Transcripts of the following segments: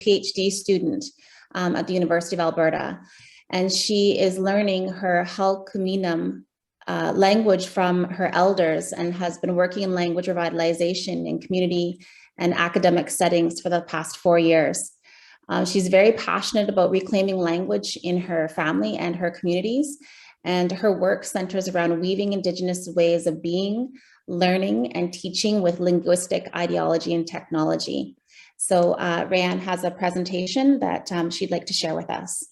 PhD student at the University of Alberta. And she is learning her Halkuminam language from her elders and has been working in language revitalization in community and academic settings for the past 4 years. She's very passionate about reclaiming language in her family and her communities, and her work centers around weaving Indigenous ways of being, learning, and teaching with linguistic ideology and technology. So Rae Anne has a presentation that she'd like to share with us.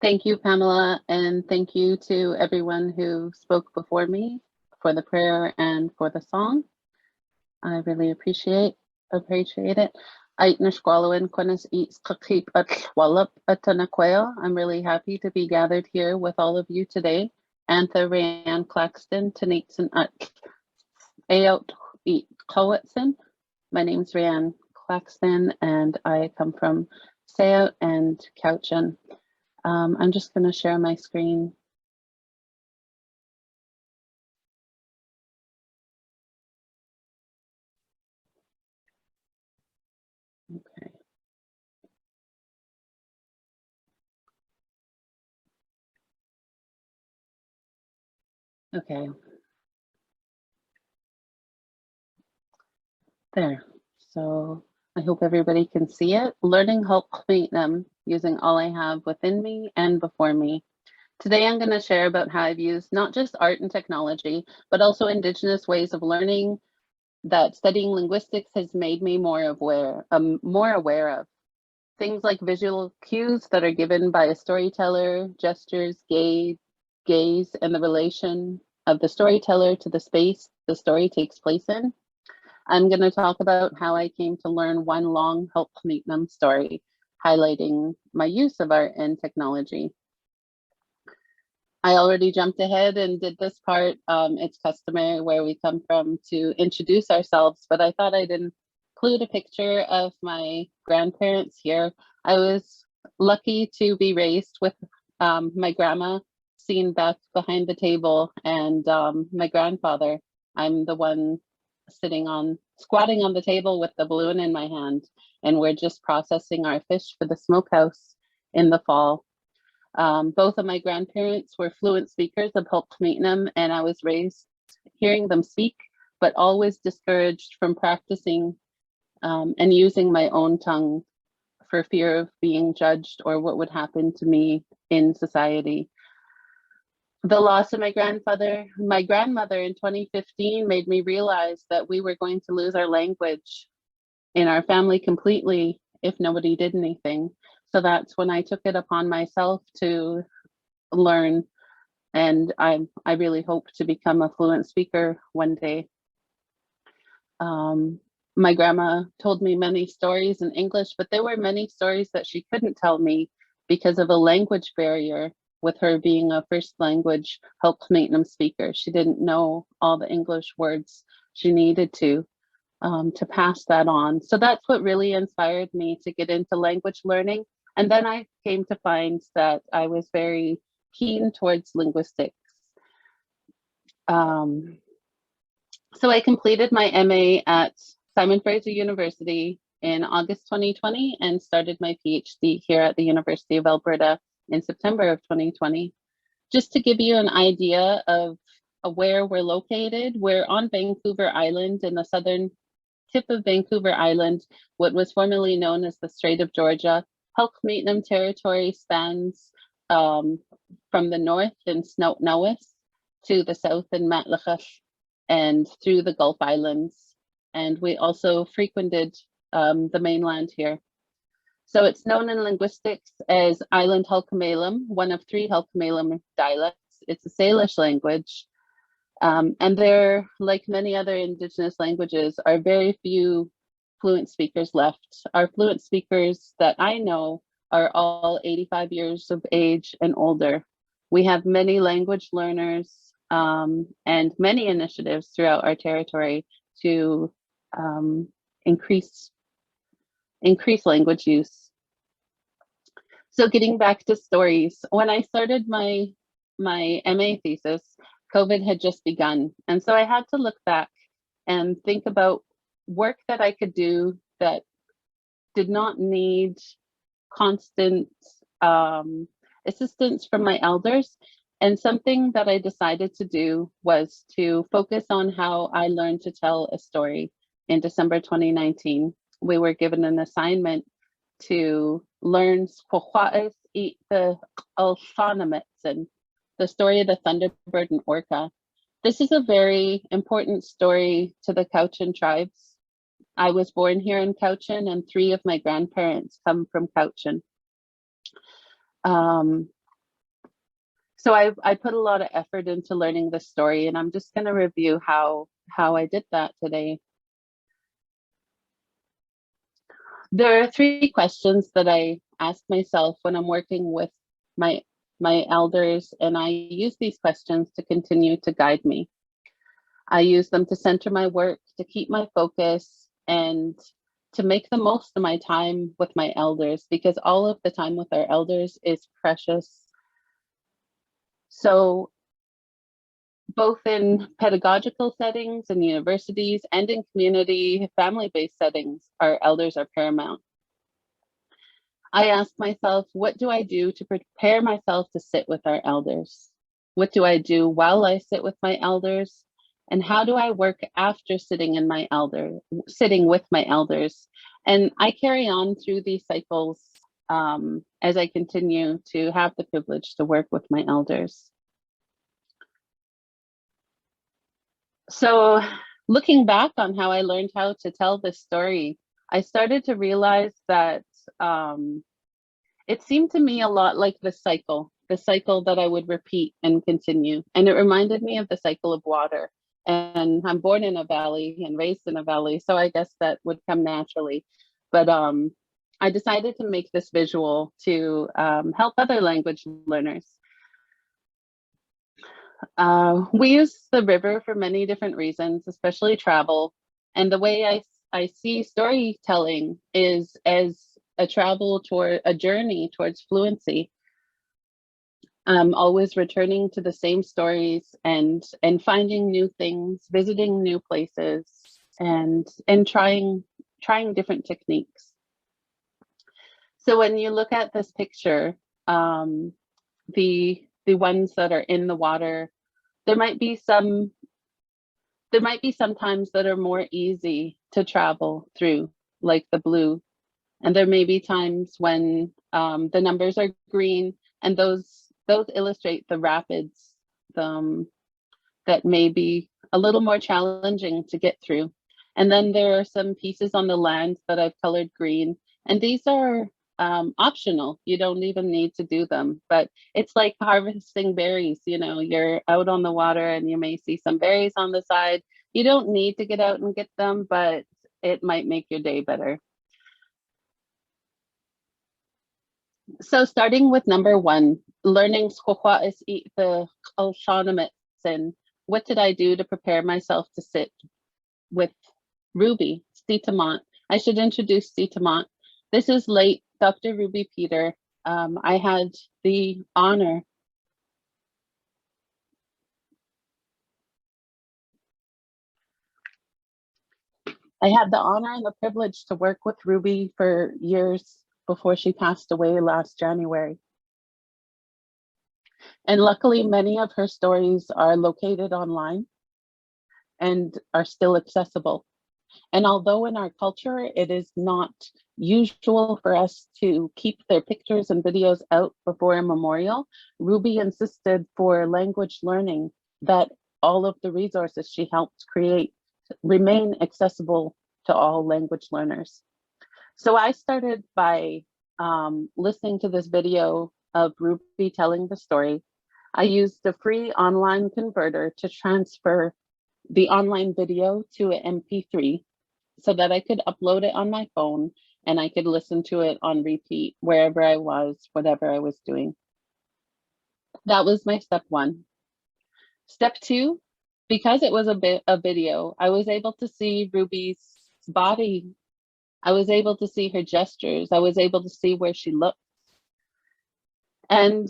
Thank you, Pamela, and thank you to everyone who spoke before me for the prayer and for the song. I really appreciate it. I'm really happy to be gathered here with all of you today. Antha Rae Anne Claxton, Tanitsan Ayot Kowatson. My name is Rae Anne Claxton and I come from Sayot and Cowichan. I'm just going to share my screen. Okay. Okay. There. So I hope everybody can see it. Learning Halkuminam using all I have within me and before me. Today I'm going to share about how I've used not just art and technology, but also Indigenous ways of learning that studying linguistics has made me more aware of. Things like visual cues that are given by a storyteller, gestures, gaze, and the relation of the storyteller to the space the story takes place in. I'm going to talk about how I came to learn one long Halkuminam story, highlighting my use of art and technology. I already jumped ahead and did this part. It's customary where we come from to introduce ourselves, but I thought I'd include a picture of my grandparents here. I was lucky to be raised with my grandma seen back behind the table and my grandfather. I'm the one squatting on the table with the balloon in my hand, and we're just processing our fish for the smokehouse in the fall. Both of my grandparents were fluent speakers of Halkuminam, and I was raised hearing them speak, but always discouraged from practicing and using my own tongue for fear of being judged or what would happen to me in society. The loss of my grandmother in 2015 made me realize that we were going to lose our language in our family completely if nobody did anything. So that's when I took it upon myself to learn, and I really hope to become a fluent speaker one day. My grandma told me many stories in English, but there were many stories that she couldn't tell me because of a language barrier with her being a first language Halkuminam speaker. She didn't know all the English words she needed to pass that on. So that's what really inspired me to get into language learning. And then I came to find that I was very keen towards linguistics. So I completed my MA at Simon Fraser University in August 2020 and started my PhD here at the University of Alberta in September of 2020. Just to give you an idea of where we're located, we're on Vancouver Island in the southern tip of Vancouver Island, what was formerly known as the Strait of Georgia. Halkuminam territory spans from the north in Snout-Nowis to the south in Matlacha and through the Gulf Islands. And we also frequented the mainland here. So it's known in linguistics as Island Halkuminam, one of 3 Halkuminam dialects. It's a Salish language. And there, like many other Indigenous languages, are very few fluent speakers left. Our fluent speakers that I know are all 85 years of age and older. We have many language learners and many initiatives throughout our territory to increase language use. So getting back to stories, when I started my MA thesis, COVID had just begun. And so I had to look back and think about work that I could do that did not need constant assistance from my elders. And something that I decided to do was to focus on how I learned to tell a story. In December 2019, we were given an assignment to learn Squaxa's eat the and the story of the Thunderbird and Orca. This is a very important story to the Cowichan tribes. I was born here in Cowichan, and 3 of my grandparents come from Cowichan. So I put a lot of effort into learning this story, and I'm just going to review how I did that today. There are 3 questions that I ask myself when I'm working with my elders, and I use these questions to continue to guide me. I use them to center my work, to keep my focus, and to make the most of my time with my elders, because all of the time with our elders is precious. So both in pedagogical settings, in universities, and in community, family-based settings, our elders are paramount. I ask myself, what do I do to prepare myself to sit with our elders? What do I do while I sit with my elders? And how do I work after sitting with my elders? And I carry on through these cycles as I continue to have the privilege to work with my elders. So looking back on how I learned how to tell this story, I started to realize that it seemed to me a lot like the cycle that I would repeat and continue. And it reminded me of the cycle of water. And I'm born in a valley and raised in a valley, so I guess that would come naturally. But I decided to make this visual to help other language learners. We use the river for many different reasons, especially travel. And the way I see storytelling is as a journey towards fluency. Always returning to the same stories and finding new things, visiting new places, and trying different techniques. So when you look at this picture, the ones that are in the water, there might be some times that are more easy to travel through, like the blue. And there may be times when the numbers are green, and those illustrate the rapids that may be a little more challenging to get through. And then there are some pieces on the land that I've colored green, and these are optional. You don't even need to do them, but it's like harvesting berries. You know, you're out on the water and you may see some berries on the side. You don't need to get out and get them, but it might make your day better. So starting with number 1, learning Squaxa's eat the and what did I do to prepare myself to sit with Ruby Stitamont? I should introduce Stitamont. This is late Dr. Ruby Peter. I had the honor and the privilege to work with Ruby for years before she passed away last January. And luckily, many of her stories are located online and are still accessible. And although in our culture, it is not usual for us to keep their pictures and videos out before a memorial, Ruby insisted for language learning that all of the resources she helped create remain accessible to all language learners. So I started by listening to this video of Ruby telling the story. I used a free online converter to transfer the online video to an MP3 so that I could upload it on my phone and I could listen to it on repeat wherever I was, whatever I was doing. That was my step 1. Step 2, because it was a video, I was able to see Ruby's body. I was able to see her gestures. I was able to see where she looked. And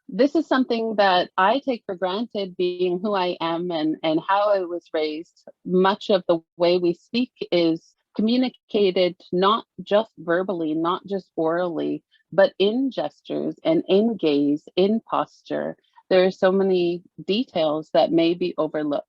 This is something that I take for granted, being who I am and how I was raised. Much of the way we speak is communicated not just verbally, not just orally, but in gestures and in gaze, in posture. There are so many details that may be overlooked.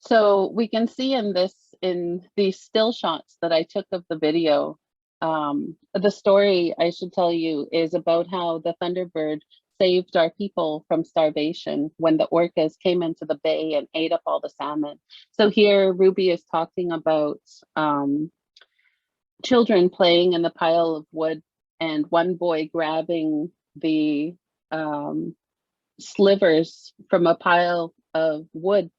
So we can see in these still shots that I took of the video, the story, I should tell you, is about how the Thunderbird saved our people from starvation when the orcas came into the bay and ate up all the salmon. So here Ruby is talking about children playing in the pile of wood and one boy grabbing the slivers from a pile of wood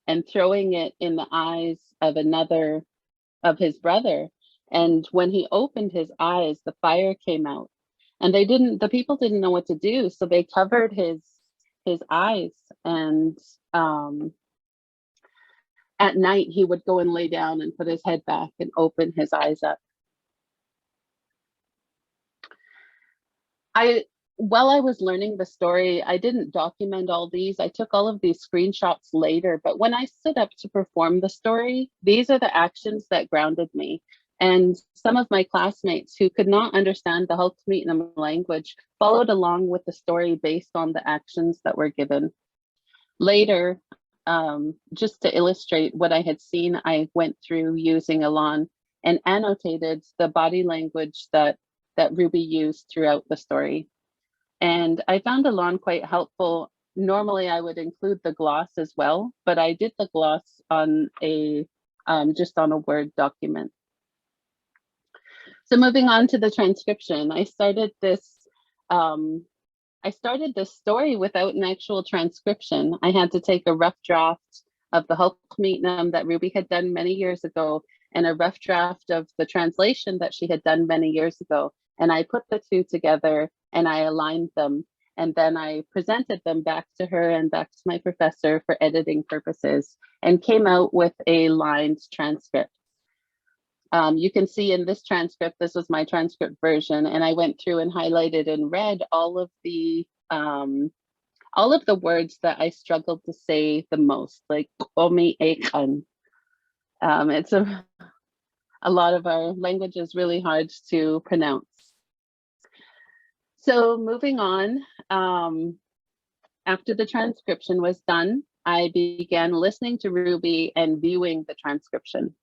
and throwing it in the eyes of another of his brother. And when he opened his eyes, the fire came out. And the people didn't know what to do. So they covered his eyes. And at night he would go and lay down and put his head back and open his eyes up. While I was learning the story, I didn't document all these. I took all of these screenshots later, but when I stood up to perform the story, these are the actions that grounded me. And some of my classmates who could not understand the Halkmeetnam language followed along with the story based on the actions that were given. Later, just to illustrate what I had seen, I went through using Elan and annotated the body language that Ruby used throughout the story. And I found Elan quite helpful. Normally I would include the gloss as well, but I did the gloss on just on a Word document. So moving on to the transcription, I started this story without an actual transcription. I had to take a rough draft of the Halkmeetnam that Ruby had done many years ago and a rough draft of the translation that she had done many years ago. And I put the two together and I aligned them. And then I presented them back to her and back to my professor for editing purposes and came out with a lined transcript. You can see in this transcript, this was my transcript version, and I went through and highlighted in red all of the words that I struggled to say the most, like komi ekan. It's a lot of our language is really hard to pronounce. So moving on, after the transcription was done, I began listening to Ruby and viewing the transcription.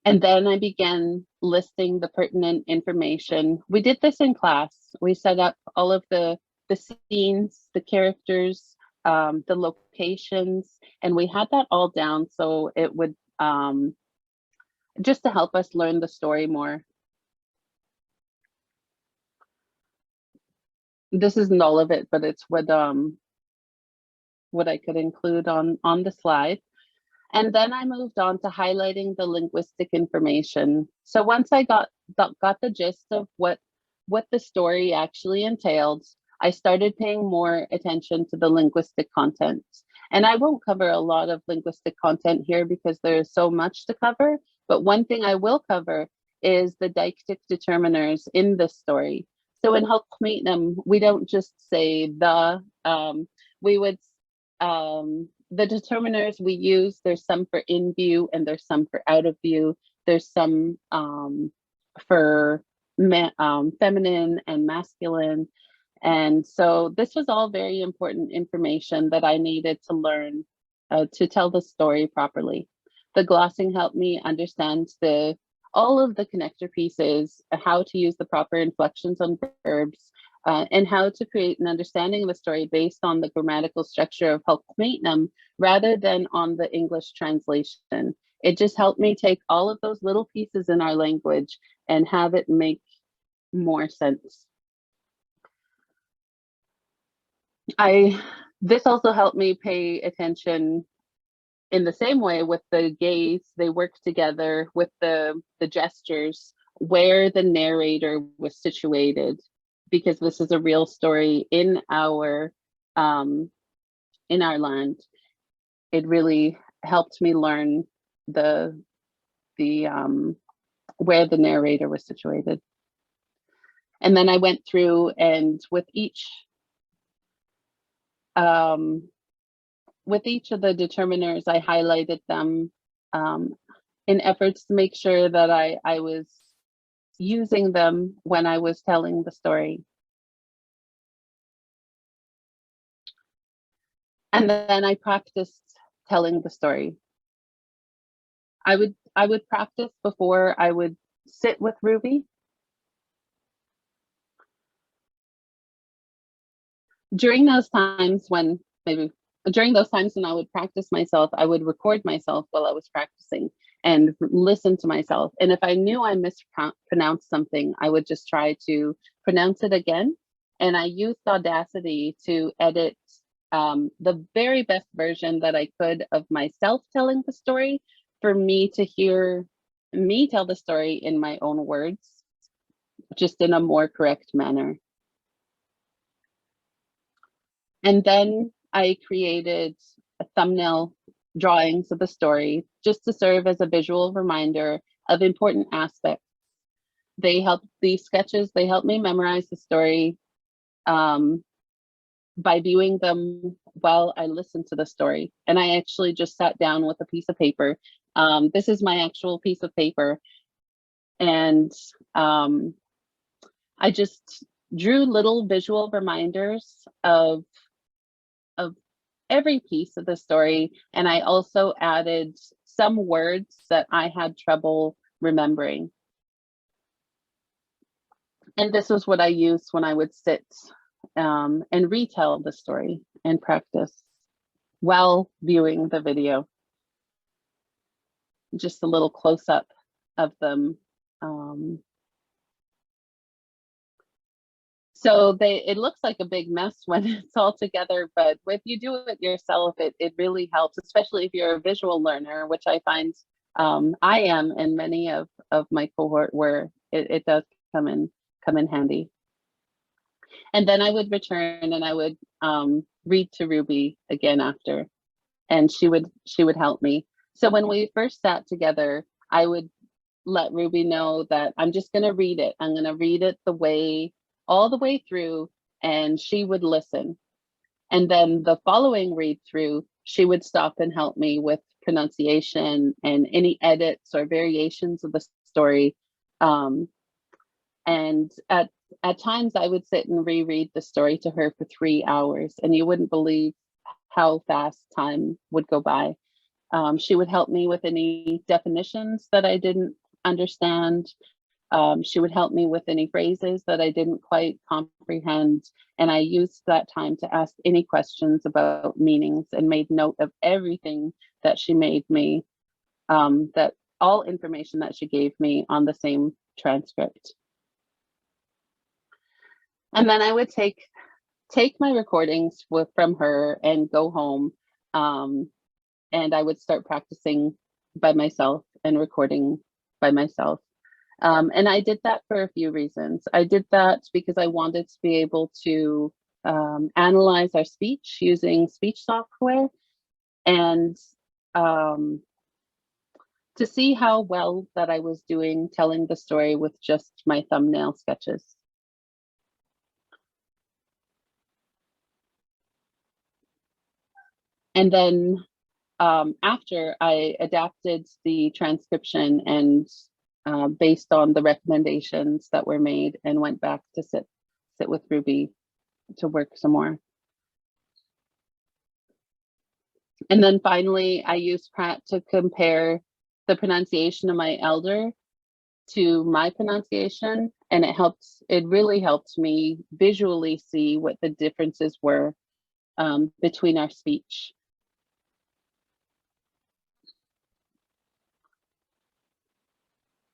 And then I began listing the pertinent information. We did this in class. We set up all of the scenes, the characters, the locations, and we had that all down so it would just to help us learn the story more. This isn't all of it, but it's what I could include on the slide. And then I moved on to highlighting the linguistic information. So once I got the gist of what the story actually entailed, I started paying more attention to the linguistic content. And I won't cover a lot of linguistic content here because there's so much to cover, but one thing I will cover is the deictic determiners in this story. So in Halkmeetnam, we don't just say the, the determiners we use, there's some for in view and there's some for out of view. There's some for feminine and masculine. And so this was all very important information that I needed to learn to tell the story properly. The glossing helped me understand all of the connector pieces, how to use the proper inflections on verbs, and how to create an understanding of a story based on the grammatical structure of Halkmeetnam rather than on the English translation. It just helped me take all of those little pieces in our language and have it make more sense. This also helped me pay attention in the same way with the gaze. They work together with the gestures, where the narrator was situated, because this is a real story in our land. It really helped me learn the where the narrator was situated. And then I went through, and with each of the determiners, I highlighted them in efforts to make sure that I was using them when I was telling the story. And then I practiced telling the story. I would practice before I would sit with Ruby. During those times when I would practice myself, I would record myself while I was practicing and listen to myself. And if I knew I mispronounced something, I would just try to pronounce it again. And I used Audacity to edit the very best version that I could of myself telling the story, for me to hear me tell the story in my own words, just in a more correct manner. And then I created a thumbnail drawings of the story just to serve as a visual reminder of important aspects. These sketches help me memorize the story by viewing them while I listen to the story. And I actually just sat down with a piece of paper. This is my actual piece of paper. And I just drew little visual reminders of every piece of the story. And I also added some words that I had trouble remembering. And this was what I used when I would sit and retell the story and practice while viewing the video. Just a little close-up of them. So it looks like a big mess when it's all together, but if you do it yourself, it really helps, especially if you're a visual learner, which I find I am, and many of my cohort where it does come in handy. And then I would return and I would read to Ruby again after, and she would help me. So when we first sat together, I would let Ruby know that I'm just going to read it. I'm going to read it all the way through, and she would listen. And then the following read through, she would stop and help me with pronunciation and any edits or variations of the story. And at times I would sit and reread the story to her for 3 hours, and you wouldn't believe how fast time would go by. She would help me with any definitions that I didn't understand. She would help me with any phrases that I didn't quite comprehend. And I used that time to ask any questions about meanings and made note of everything that she made me, that all information that she gave me on the same transcript. And then I would take my recordings from her and go home. And I would start practicing by myself and recording by myself. And I did that for a few reasons. I did that because I wanted to be able to analyze our speech using speech software, and to see how well that I was doing telling the story with just my thumbnail sketches. And then after I adapted the transcription and based on the recommendations that were made, and went back to sit with Ruby to work some more. And then finally, I used Pratt to compare the pronunciation of my elder to my pronunciation, and it really helped me visually see what the differences were between our speech.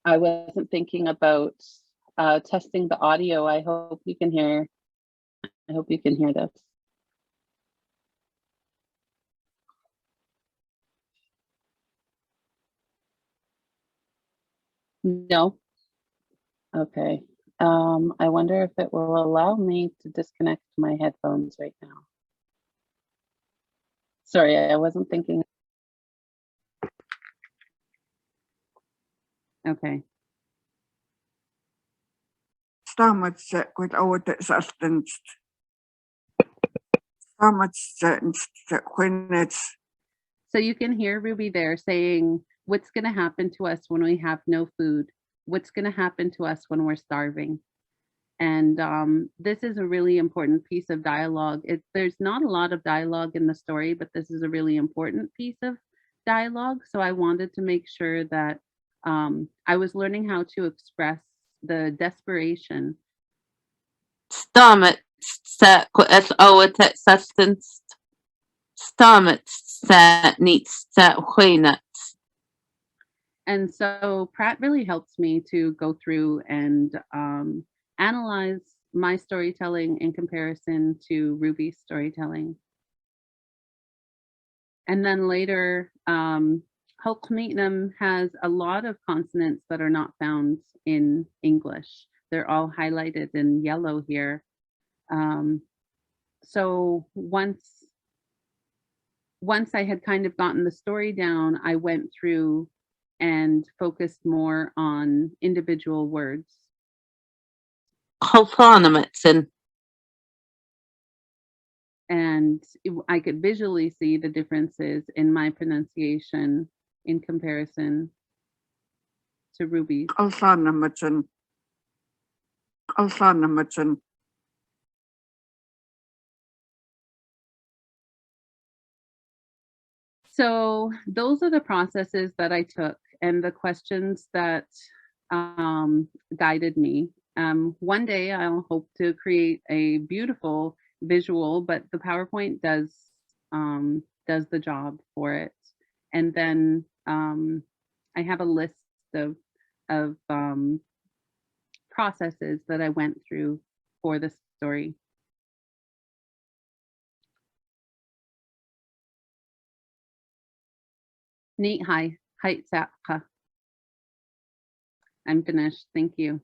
I wasn't thinking about testing the audio. I hope you can hear this. No? Okay. I wonder if it will allow me to disconnect my headphones right now. Sorry, I wasn't thinking. Okay. Stamatse with our substance. When it's So you can hear Ruby there saying, what's going to happen to us when we have no food? What's going to happen to us when we're starving? And this is a really important piece of dialogue. There's not a lot of dialogue in the story, but this is a really important piece of dialogue. So I wanted to make sure that I was learning how to express the desperation. Stomach set as our substance. Stomach set needs set wheat. And so Pratt really helps me to go through and analyze my storytelling in comparison to Ruby's storytelling. And then later, Hulkmeetnam has a lot of consonants that are not found in English. They're all highlighted in yellow here. So once I had kind of gotten the story down, I went through and focused more on individual words. And I could visually see the differences in my pronunciation in comparison to Ruby's. So those are the processes that I took and the questions that guided me. One day I'll hope to create a beautiful visual, but the PowerPoint does the job for it. And then I have a list of processes that I went through for the story. Neat. Hi, Sapka. I'm finished. Thank you.